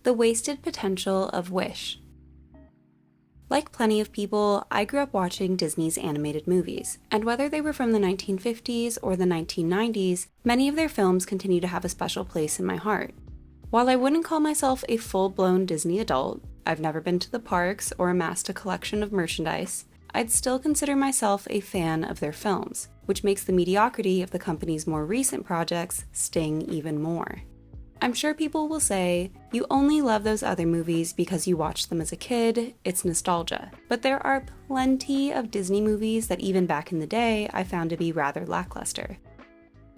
The wasted potential of Wish. Like plenty of people, I grew up watching Disney's animated movies, and whether they were from the 1950s or the 1990s, many of their films continue to have a special place in my heart. While I wouldn't call myself a full-blown Disney adult, I've never been to the parks or amassed a collection of merchandise, I'd still consider myself a fan of their films, which makes the mediocrity of the company's more recent projects sting even more. I'm sure people will say, you only love those other movies because you watched them as a kid, it's nostalgia. But there are plenty of Disney movies that even back in the day I found to be rather lackluster.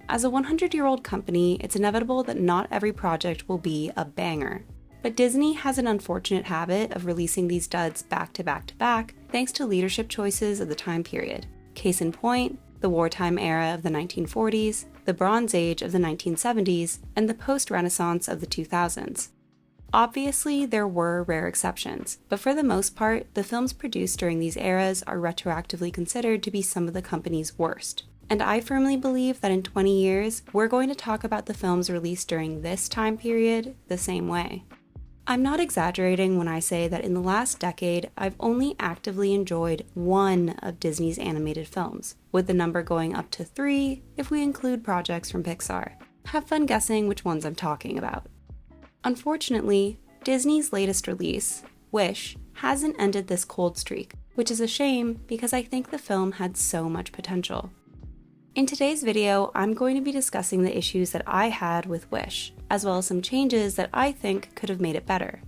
As a 100-year-old company, it's inevitable that not every project will be a banger. But Disney has an unfortunate habit of releasing these duds back to back to back thanks to leadership choices of the time period. Case in point, the wartime era of the 1940s, the Bronze Age of the 1970s, and the post-Renaissance of the 2000s. Obviously, there were rare exceptions, but for the most part, the films produced during these eras are retroactively considered to be some of the company's worst. And I firmly believe that in 20 years, we're going to talk about the films released during this time period the same way. I'm not exaggerating when I say that in the last decade, I've only actively enjoyed one of Disney's animated films, with the number going up to 3 if we include projects from Pixar. Have fun guessing which ones I'm talking about. Unfortunately, Disney's latest release, Wish, hasn't ended this cold streak, which is a shame because I think the film had so much potential. In today's video, I'm going to be discussing the issues that I had with Wish, as well as some changes that I think could have made it better.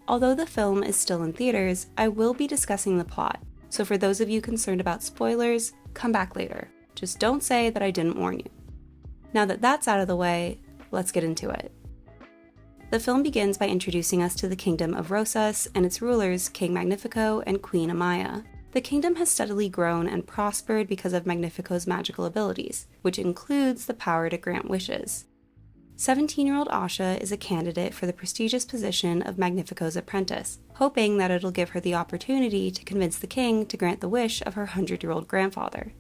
Although the film is still in theaters, I will be discussing the plot, so for those of you concerned about spoilers, come back later. Just don't say that I didn't warn you. Now that that's out of the way, let's get into it. The film begins by introducing us to the kingdom of Rosas and its rulers, King Magnifico and Queen Amaya. The kingdom has steadily grown and prospered because of Magnifico's magical abilities, which includes the power to grant wishes. 17-year-old Asha is a candidate for the prestigious position of Magnifico's apprentice, hoping that it'll give her the opportunity to convince the king to grant the wish of her 100-year-old grandfather.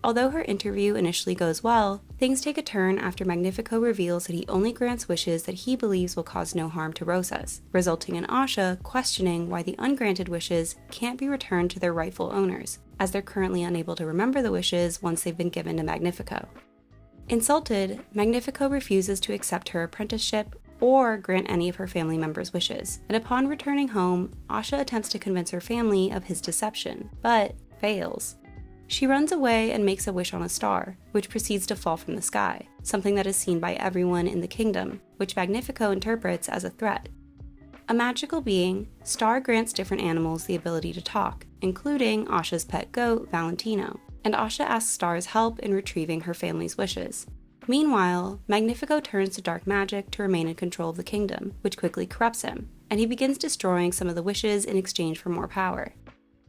Although her interview initially goes well, things take a turn after Magnifico reveals that he only grants wishes that he believes will cause no harm to Rosas, resulting in Asha questioning why the ungranted wishes can't be returned to their rightful owners, as they're currently unable to remember the wishes once they've been given to Magnifico. Insulted, Magnifico refuses to accept her apprenticeship or grant any of her family members' wishes, and upon returning home, Asha attempts to convince her family of his deception, but fails. She runs away and makes a wish on a star, which proceeds to fall from the sky, something that is seen by everyone in the kingdom, which Magnifico interprets as a threat. A magical being, Star grants different animals the ability to talk, including Asha's pet goat, Valentino, and Asha asks Star's help in retrieving her family's wishes. Meanwhile, Magnifico turns to dark magic to remain in control of the kingdom, which quickly corrupts him, and he begins destroying some of the wishes in exchange for more power.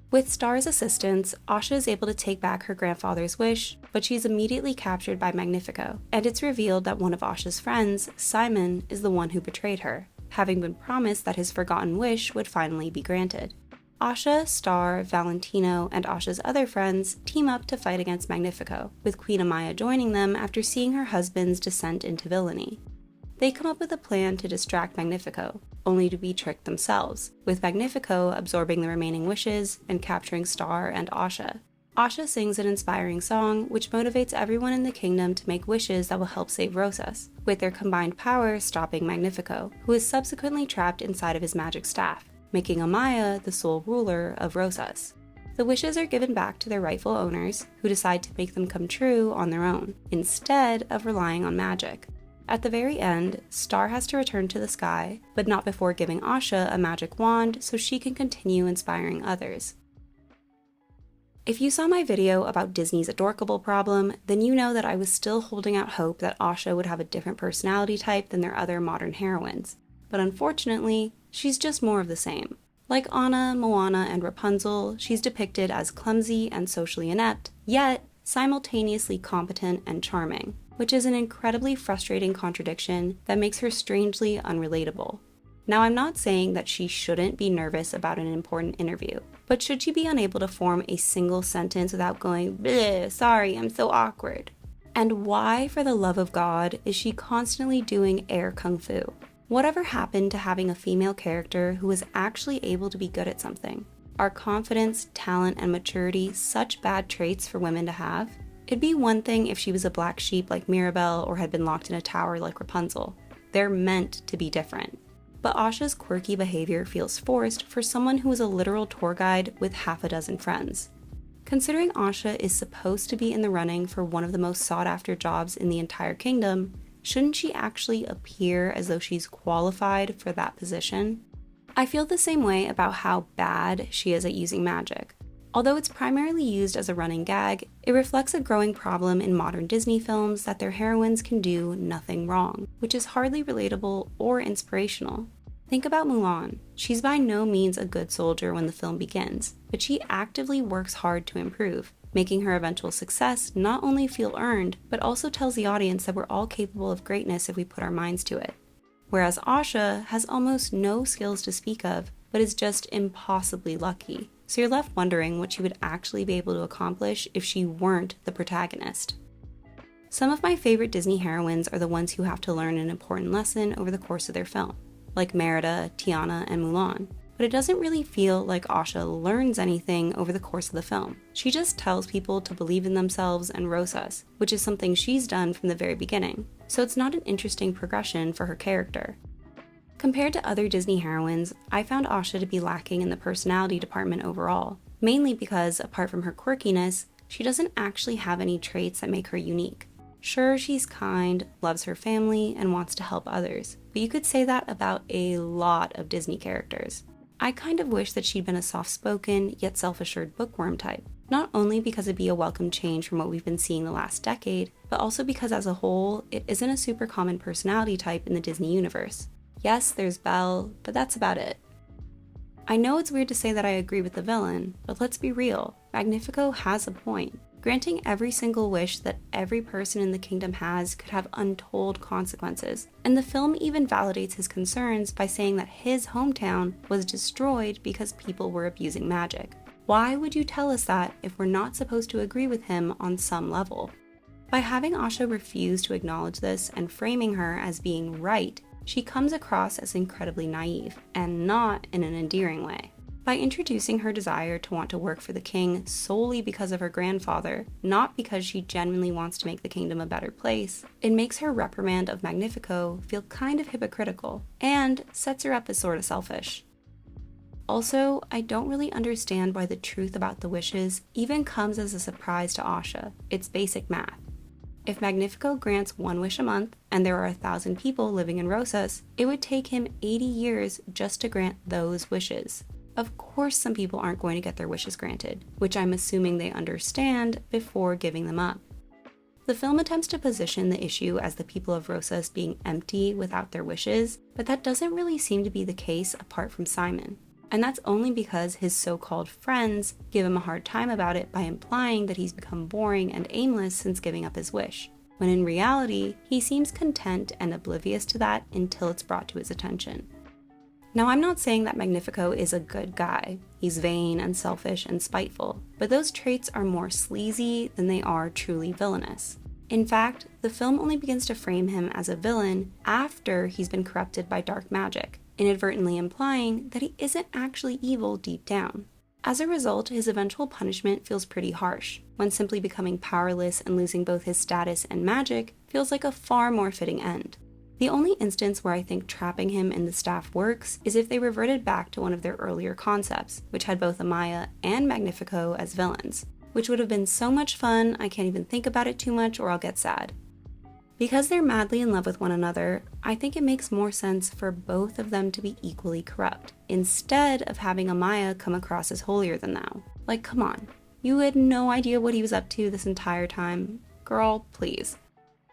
With Star's assistance, Asha is able to take back her grandfather's wish, but she's immediately captured by Magnifico, and it's revealed that one of Asha's friends, Simon, is the one who betrayed her, having been promised that his forgotten wish would finally be granted. Asha, Star, Valentino, and Asha's other friends team up to fight against Magnifico, with Queen Amaya joining them after seeing her husband's descent into villainy. They come up with a plan to distract Magnifico, only to be tricked themselves, with Magnifico absorbing the remaining wishes and capturing Star and Asha. Asha sings an inspiring song which motivates everyone in the kingdom to make wishes that will help save Rosas, with their combined power stopping Magnifico, who is subsequently trapped inside of his magic staff, making Amaya the sole ruler of Rosas. The wishes are given back to their rightful owners, who decide to make them come true on their own, instead of relying on magic. At the very end, Star has to return to the sky, but not before giving Asha a magic wand so she can continue inspiring others. If you saw my video about Disney's Adorkable problem, then you know that I was still holding out hope that Asha would have a different personality type than their other modern heroines. But unfortunately, she's just more of the same. Like Anna, Moana, and Rapunzel, she's depicted as clumsy and socially inept, yet simultaneously competent and charming, which is an incredibly frustrating contradiction that makes her strangely unrelatable. Now, I'm not saying that she shouldn't be nervous about an important interview, but should she be unable to form a single sentence without going, "Bleh, sorry, I'm so awkward"? And why, for the love of God, is she constantly doing air kung fu? Whatever happened to having a female character who was actually able to be good at something? Are confidence, talent, and maturity such bad traits for women to have? It'd be one thing if she was a black sheep like Mirabelle or had been locked in a tower like Rapunzel. They're meant to be different. But Asha's quirky behavior feels forced for someone who is a literal tour guide with half a dozen friends. Considering Asha is supposed to be in the running for one of the most sought-after jobs in the entire kingdom, shouldn't she actually appear as though she's qualified for that position? I feel the same way about how bad she is at using magic. Although it's primarily used as a running gag, it reflects a growing problem in modern Disney films that their heroines can do nothing wrong, which is hardly relatable or inspirational. Think about Mulan. She's by no means a good soldier when the film begins, but she actively works hard to improve, making her eventual success not only feel earned, but also tells the audience that we're all capable of greatness if we put our minds to it. Whereas Asha has almost no skills to speak of, but is just impossibly lucky. So you're left wondering what she would actually be able to accomplish if she weren't the protagonist. Some of my favorite Disney heroines are the ones who have to learn an important lesson over the course of their film, like Merida, Tiana, and Mulan. But it doesn't really feel like Asha learns anything over the course of the film. She just tells people to believe in themselves and rosas, which is something she's done from the very beginning. So it's not an interesting progression for her character. Compared to other Disney heroines, I found Asha to be lacking in the personality department overall, mainly because, apart from her quirkiness, she doesn't actually have any traits that make her unique. Sure, she's kind, loves her family, and wants to help others, but you could say that about a lot of Disney characters. I kind of wish that she'd been a soft-spoken, yet self-assured bookworm type, not only because it'd be a welcome change from what we've been seeing the last decade, but also because as a whole, it isn't a super common personality type in the Disney universe. Yes, there's Belle, but that's about it. I know it's weird to say that I agree with the villain, but let's be real, Magnifico has a point. Granting every single wish that every person in the kingdom has could have untold consequences, and the film even validates his concerns by saying that his hometown was destroyed because people were abusing magic. Why would you tell us that if we're not supposed to agree with him on some level? By having Asha refuse to acknowledge this and framing her as being right, she comes across as incredibly naive, and not in an endearing way. By introducing her desire to want to work for the king solely because of her grandfather, not because she genuinely wants to make the kingdom a better place, it makes her reprimand of Magnifico feel kind of hypocritical, and sets her up as sort of selfish. Also, I don't really understand why the truth about the wishes even comes as a surprise to Asha. It's basic math. If Magnifico grants one wish a month, and there are 1,000 people living in Rosas, it would take him 80 years just to grant those wishes. Of course some people aren't going to get their wishes granted, which I'm assuming they understand before giving them up. The film attempts to position the issue as the people of Rosas being empty without their wishes, but that doesn't really seem to be the case apart from Simon. And that's only because his so-called friends give him a hard time about it by implying that he's become boring and aimless since giving up his wish, when in reality, he seems content and oblivious to that until it's brought to his attention. Now, I'm not saying that Magnifico is a good guy. He's vain and selfish and spiteful, but those traits are more sleazy than they are truly villainous. In fact, the film only begins to frame him as a villain after he's been corrupted by dark magic, inadvertently implying that he isn't actually evil deep down. As a result, his eventual punishment feels pretty harsh, when simply becoming powerless and losing both his status and magic feels like a far more fitting end. The only instance where I think trapping him in the staff works is if they reverted back to one of their earlier concepts, which had both Amaya and Magnifico as villains, which would have been so much fun I can't even think about it too much or I'll get sad. Because they're madly in love with one another, I think it makes more sense for both of them to be equally corrupt, instead of having Amaya come across as holier than thou. Like, come on, you had no idea what he was up to this entire time. Girl, please.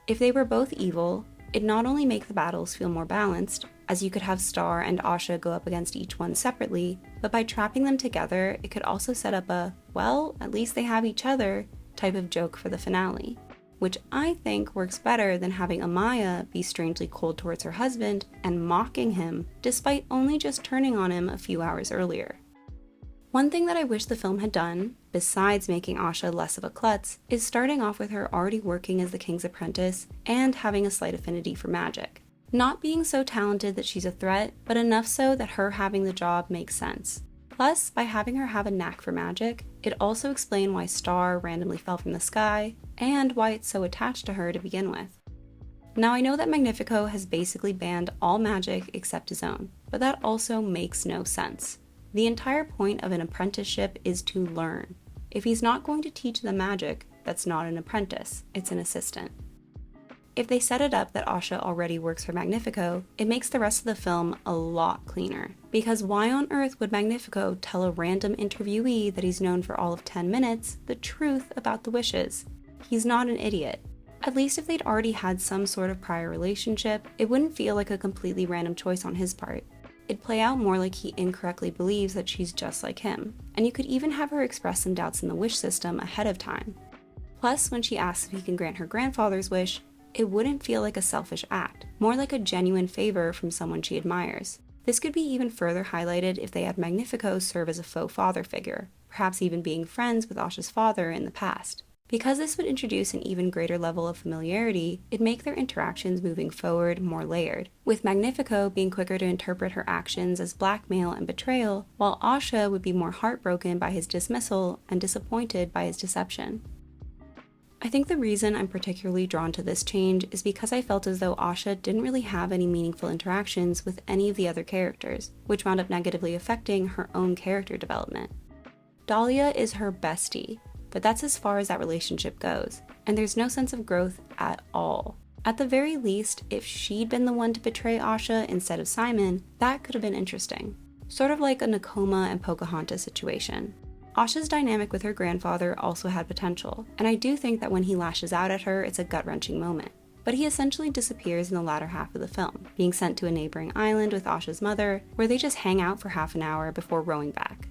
If they were both evil, it'd not only make the battles feel more balanced, as you could have Star and Asha go up against each one separately, but by trapping them together, it could also set up a, well, at least they have each other, type of joke for the finale, which I think works better than having Amaya be strangely cold towards her husband and mocking him, despite only just turning on him a few hours earlier. One thing that I wish the film had done, besides making Asha less of a klutz, is starting off with her already working as the king's apprentice and having a slight affinity for magic. Not being so talented that she's a threat, but enough so that her having the job makes sense. Plus, by having her have a knack for magic, it also explains why Star randomly fell from the sky, and why it's so attached to her to begin with. Now I know that Magnifico has basically banned all magic except his own, but that also makes no sense. The entire point of an apprenticeship is to learn. If he's not going to teach them magic, that's not an apprentice, it's an assistant. If they set it up that Asha already works for Magnifico, it makes the rest of the film a lot cleaner. Because why on earth would Magnifico tell a random interviewee that he's known for all of 10 minutes the truth about the wishes? He's not an idiot. At least if they'd already had some sort of prior relationship, it wouldn't feel like a completely random choice on his part. It'd play out more like he incorrectly believes that she's just like him, and you could even have her express some doubts in the wish system ahead of time. Plus, when she asks if he can grant her grandfather's wish, it wouldn't feel like a selfish act, more like a genuine favor from someone she admires. This could be even further highlighted if they had Magnifico serve as a faux father figure, perhaps even being friends with Asha's father in the past. Because this would introduce an even greater level of familiarity, it'd make their interactions moving forward more layered, with Magnifico being quicker to interpret her actions as blackmail and betrayal, while Asha would be more heartbroken by his dismissal and disappointed by his deception. I think the reason I'm particularly drawn to this change is because I felt as though Asha didn't really have any meaningful interactions with any of the other characters, which wound up negatively affecting her own character development. Dahlia is her bestie, but that's as far as that relationship goes, and there's no sense of growth at all. At the very least, if she'd been the one to betray Asha instead of Simon, that could have been interesting. Sort of like a Nakoma and Pocahontas situation. Asha's dynamic with her grandfather also had potential, and I do think that when he lashes out at her, it's a gut-wrenching moment. But he essentially disappears in the latter half of the film, being sent to a neighboring island with Asha's mother, where they just hang out for half an hour before rowing back.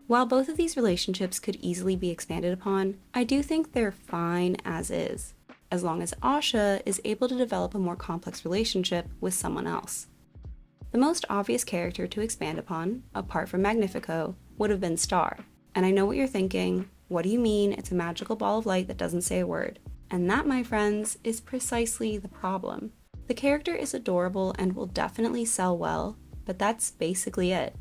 While both of these relationships could easily be expanded upon, I do think they're fine as is, as long as Asha is able to develop a more complex relationship with someone else. The most obvious character to expand upon, apart from Magnifico, would have been Star. And I know what you're thinking, what do you mean it's a magical ball of light that doesn't say a word? And that, my friends, is precisely the problem. The character is adorable and will definitely sell well, but that's basically it.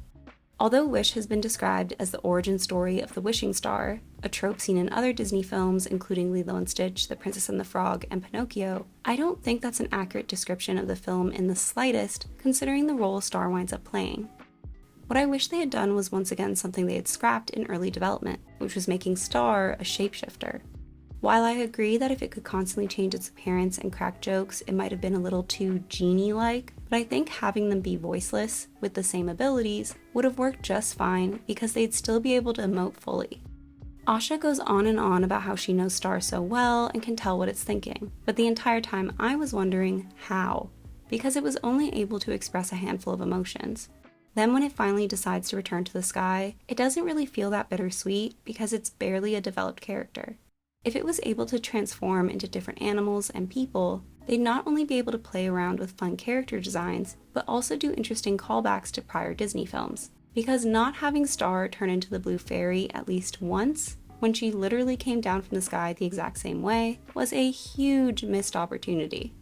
Although Wish has been described as the origin story of the wishing star, a trope seen in other Disney films including Lilo and Stitch, The Princess and the Frog, and Pinocchio, I don't think that's an accurate description of the film in the slightest, considering the role Star winds up playing. What I wish they had done was once again something they had scrapped in early development, which was making Star a shapeshifter. While I agree that if it could constantly change its appearance and crack jokes, it might have been a little too genie-like, but I think having them be voiceless, with the same abilities, would have worked just fine because they'd still be able to emote fully. Asha goes on and on about how she knows Star so well and can tell what it's thinking, but the entire time I was wondering how, because it was only able to express a handful of emotions. Then when it finally decides to return to the sky, it doesn't really feel that bittersweet because it's barely a developed character. If it was able to transform into different animals and people, they'd not only be able to play around with fun character designs, but also do interesting callbacks to prior Disney films. Because not having Star turn into the Blue Fairy at least once, when she literally came down from the sky the exact same way, was a huge missed opportunity.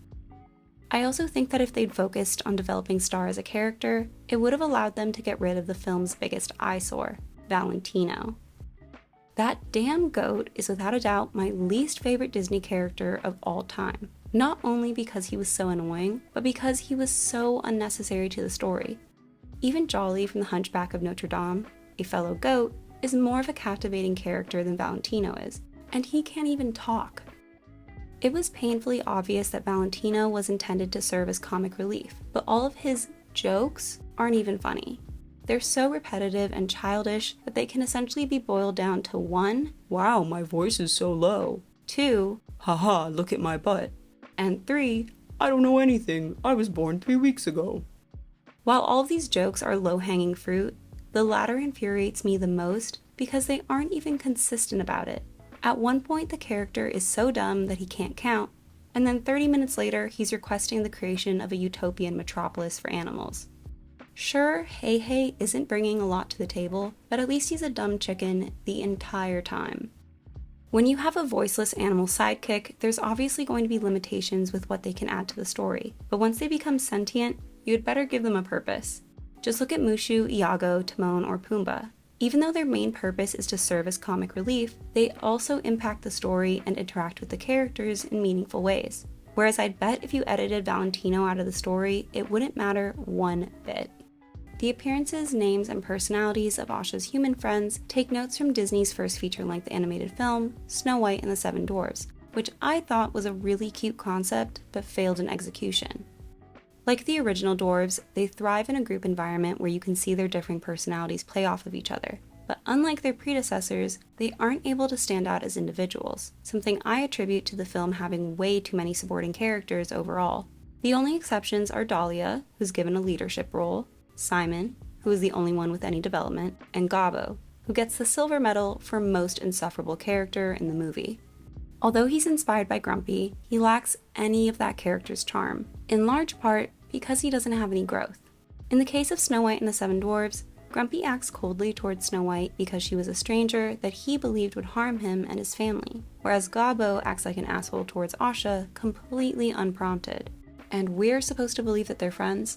I also think that if they'd focused on developing Star as a character, it would have allowed them to get rid of the film's biggest eyesore, Valentino. That damn goat is without a doubt my least favorite Disney character of all time. Not only because he was so annoying, but because he was so unnecessary to the story. Even Jolly from The Hunchback of Notre Dame, a fellow goat, is more of a captivating character than Valentino is, and he can't even talk. It was painfully obvious that Valentino was intended to serve as comic relief, but all of his jokes aren't even funny. They're so repetitive and childish that they can essentially be boiled down to 1, wow, my voice is so low, 2, haha, look at my butt, and 3, I don't know anything, I was born 3 weeks ago. While all of these jokes are low-hanging fruit, the latter infuriates me the most because they aren't even consistent about it. At one point, the character is so dumb that he can't count, and then 30 minutes later, he's requesting the creation of a utopian metropolis for animals. Sure, Hey Hey isn't bringing a lot to the table, but at least he's a dumb chicken the entire time. When you have a voiceless animal sidekick, there's obviously going to be limitations with what they can add to the story, but once they become sentient, you'd better give them a purpose. Just look at Mushu, Iago, Timon, or Pumbaa. Even though their main purpose is to serve as comic relief, they also impact the story and interact with the characters in meaningful ways. Whereas I'd bet if you edited Valentino out of the story, it wouldn't matter one bit. The appearances, names, and personalities of Asha's human friends take notes from Disney's first feature-length animated film, Snow White and the Seven Dwarfs, which I thought was a really cute concept, but failed in execution. Like the original dwarves, they thrive in a group environment where you can see their differing personalities play off of each other, but unlike their predecessors, they aren't able to stand out as individuals, something I attribute to the film having way too many supporting characters overall. The only exceptions are Dahlia, who's given a leadership role, Simon, who is the only one with any development, and Gobbo, who gets the silver medal for most insufferable character in the movie. Although he's inspired by Grumpy, he lacks any of that character's charm, in large part because he doesn't have any growth. In the case of Snow White and the Seven Dwarfs, Grumpy acts coldly towards Snow White because she was a stranger that he believed would harm him and his family, whereas Gobbo acts like an asshole towards Asha completely unprompted. And we're supposed to believe that they're friends?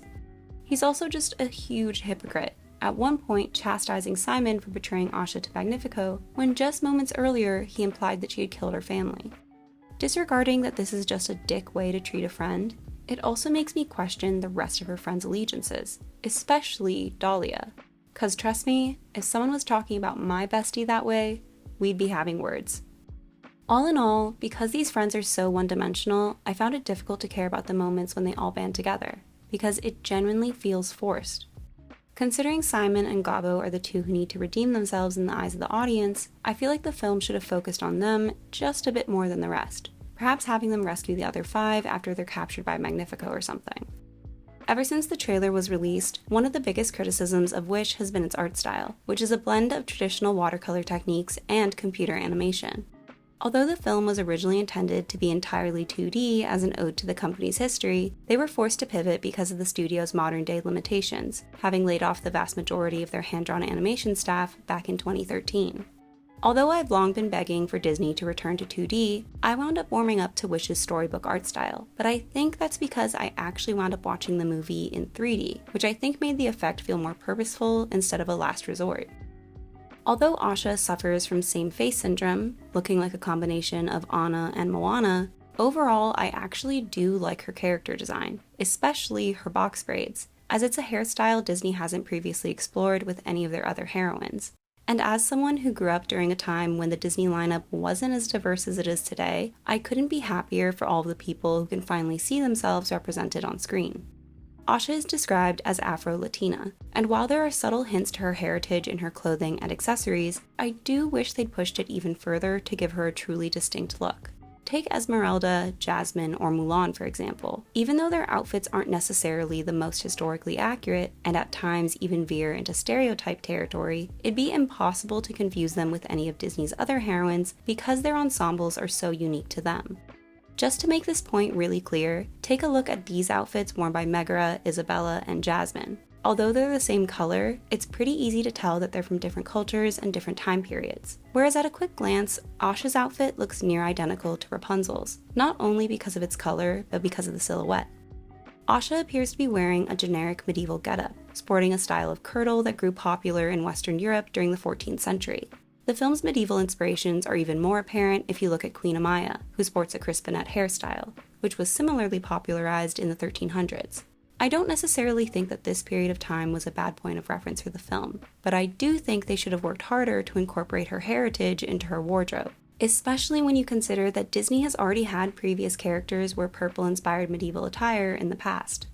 He's also just a huge hypocrite, at one point chastising Simon for betraying Asha to Magnifico, when just moments earlier he implied that she had killed her family. Disregarding that this is just a dick way to treat a friend, it also makes me question the rest of her friends' allegiances, especially Dahlia. 'Cause trust me, if someone was talking about my bestie that way, we'd be having words. All in all, because these friends are so one-dimensional, I found it difficult to care about the moments when they all band together, because it genuinely feels forced. Considering Simon and Gobbo are the two who need to redeem themselves in the eyes of the audience, I feel like the film should have focused on them just a bit more than the rest, perhaps having them rescue the other 5 after they're captured by Magnifico or something. Ever since the trailer was released, one of the biggest criticisms of Wish has been its art style, which is a blend of traditional watercolor techniques and computer animation. Although the film was originally intended to be entirely 2D as an ode to the company's history, they were forced to pivot because of the studio's modern-day limitations, having laid off the vast majority of their hand-drawn animation staff back in 2013. Although I've long been begging for Disney to return to 2D, I wound up warming up to Wish's storybook art style, but I think that's because I actually wound up watching the movie in 3D, which I think made the effect feel more purposeful instead of a last resort. Although Asha suffers from same face syndrome, looking like a combination of Anna and Moana, overall I actually do like her character design, especially her box braids, as it's a hairstyle Disney hasn't previously explored with any of their other heroines. And as someone who grew up during a time when the Disney lineup wasn't as diverse as it is today, I couldn't be happier for all of the people who can finally see themselves represented on screen. Asha is described as Afro-Latina, and while there are subtle hints to her heritage in her clothing and accessories, I do wish they'd pushed it even further to give her a truly distinct look. Take Esmeralda, Jasmine, or Mulan for example. Even though their outfits aren't necessarily the most historically accurate, and at times even veer into stereotype territory, it'd be impossible to confuse them with any of Disney's other heroines because their ensembles are so unique to them. Just to make this point really clear, take a look at these outfits worn by Megara, Isabella, and Jasmine. Although they're the same color, it's pretty easy to tell that they're from different cultures and different time periods. Whereas at a quick glance, Asha's outfit looks near identical to Rapunzel's, not only because of its color, but because of the silhouette. Asha appears to be wearing a generic medieval getup, sporting a style of kirtle that grew popular in Western Europe during the 14th century. The film's medieval inspirations are even more apparent if you look at Queen Amaya, who sports a crispinet hairstyle, which was similarly popularized in the 1300s. I don't necessarily think that this period of time was a bad point of reference for the film, but I do think they should have worked harder to incorporate her heritage into her wardrobe, especially when you consider that Disney has already had previous characters wear purple-inspired medieval attire in the past.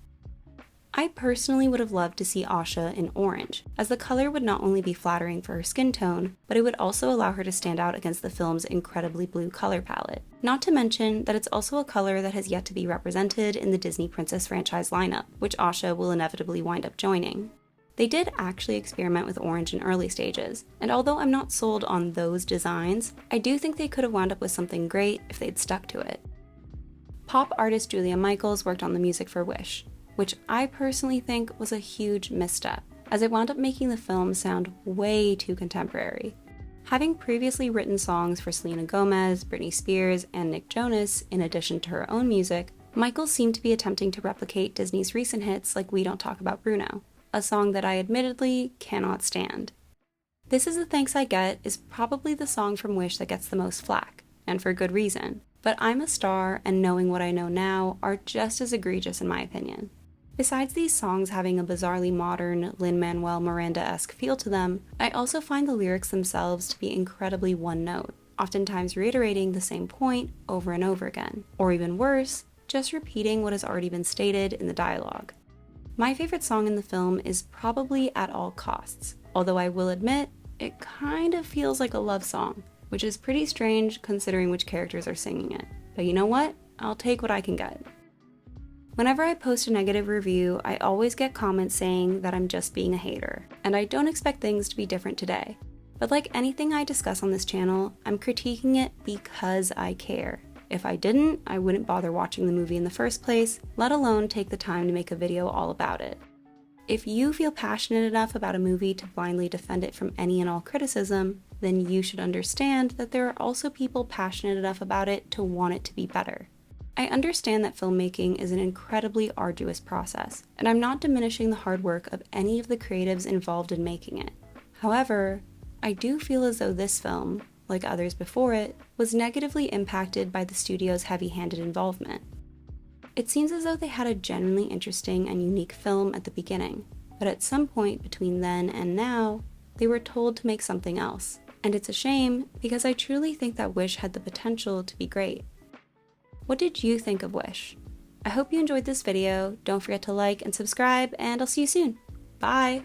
I personally would have loved to see Asha in orange, as the color would not only be flattering for her skin tone, but it would also allow her to stand out against the film's incredibly blue color palette. Not to mention that it's also a color that has yet to be represented in the Disney Princess franchise lineup, which Asha will inevitably wind up joining. They did actually experiment with orange in early stages, and although I'm not sold on those designs, I do think they could have wound up with something great if they'd stuck to it. Pop artist Julia Michaels worked on the music for Wish, which I personally think was a huge misstep, as it wound up making the film sound way too contemporary. Having previously written songs for Selena Gomez, Britney Spears, and Nick Jonas, in addition to her own music, Michael seemed to be attempting to replicate Disney's recent hits like We Don't Talk About Bruno, a song that I admittedly cannot stand. This Is the Thanks I Get is probably the song from Wish that gets the most flack, and for good reason, but I'm a Star and Knowing What I Know Now are just as egregious in my opinion. Besides these songs having a bizarrely modern, Lin-Manuel Miranda-esque feel to them, I also find the lyrics themselves to be incredibly one-note, oftentimes reiterating the same point over and over again, or even worse, just repeating what has already been stated in the dialogue. My favorite song in the film is probably At All Costs, although I will admit, it kind of feels like a love song, which is pretty strange considering which characters are singing it. But you know what? I'll take what I can get. Whenever I post a negative review, I always get comments saying that I'm just being a hater, and I don't expect things to be different today. But like anything I discuss on this channel, I'm critiquing it because I care. If I didn't, I wouldn't bother watching the movie in the first place, let alone take the time to make a video all about it. If you feel passionate enough about a movie to blindly defend it from any and all criticism, then you should understand that there are also people passionate enough about it to want it to be better. I understand that filmmaking is an incredibly arduous process, and I'm not diminishing the hard work of any of the creatives involved in making it. However, I do feel as though this film, like others before it, was negatively impacted by the studio's heavy-handed involvement. It seems as though they had a genuinely interesting and unique film at the beginning, but at some point between then and now, they were told to make something else. And it's a shame because I truly think that Wish had the potential to be great. What did you think of Wish? I hope you enjoyed this video. Don't forget to like and subscribe, and I'll see you soon. Bye!